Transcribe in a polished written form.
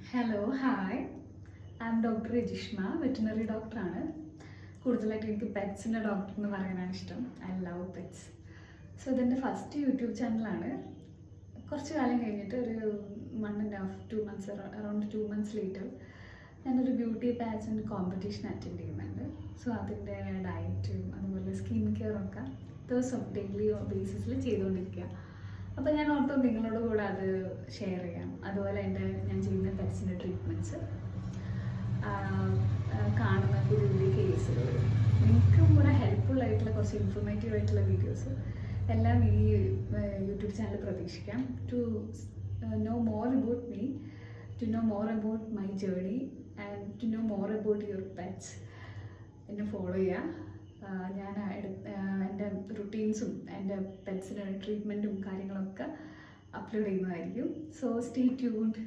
Hello hi I am doctor Rajishma veterinary ഡോക്ടറാണ്. കൂടുതലായിട്ട് എനിക്ക് പെറ്റ്സിൻ്റെ ഡോക്ടർ എന്ന് പറയാനാണ് ഇഷ്ടം. I love pets. സോ ഇതെൻ്റെ ഫസ്റ്റ് യൂട്യൂബ് ചാനലാണ്. കുറച്ച് കാലം കഴിഞ്ഞിട്ട് ഒരു 1.5 2 months അറൗണ്ട് 2 months ലേറ്റർ ഞാനൊരു ബ്യൂട്ടി പാജൻ്റ് കോമ്പറ്റീഷൻ അറ്റൻഡ് ചെയ്യുന്നുണ്ട്. സോ അതിൻ്റെ ഡയറ്റും അതുപോലെ സ്കിൻ കെയറും ഒക്കെ ദിവസം ഡെയിലി ബേസിസിൽ ചെയ്തുകൊണ്ടിരിക്കുക. അപ്പോൾ ഞാൻ ഓർത്തു നിങ്ങളോട് കൂടെ അത് ഷെയർ ചെയ്യാം. അതുപോലെ ഞാൻ ചെയ്യുന്ന പെറ്റ്സിൻ്റെ ട്രീറ്റ്മെൻറ്റ്സ്, കാണുന്ന പുതിയ പുതിയ കേസുകൾ, നിങ്ങൾക്കും കൂടെ ഹെൽപ്ഫുൾ ആയിട്ടുള്ള കുറച്ച് ഇൻഫോർമേറ്റീവ് ആയിട്ടുള്ള വീഡിയോസ് എല്ലാം ഈ യൂട്യൂബ് ചാനൽ പ്രതീക്ഷിക്കാം. To know more about me, to know more about my journey and to know more about your pets എന്നെ ഫോളോ ചെയ്യുക. ഞാൻ എൻ്റെ റുട്ടീൻസും എൻ്റെ പെറ്റ്സിൻ്റെ ട്രീറ്റ്മെൻറ്റും കാര്യങ്ങളൊക്കെ അപ്ലോഡ് ചെയ്യുന്നതായിരിക്കും. So stay tuned.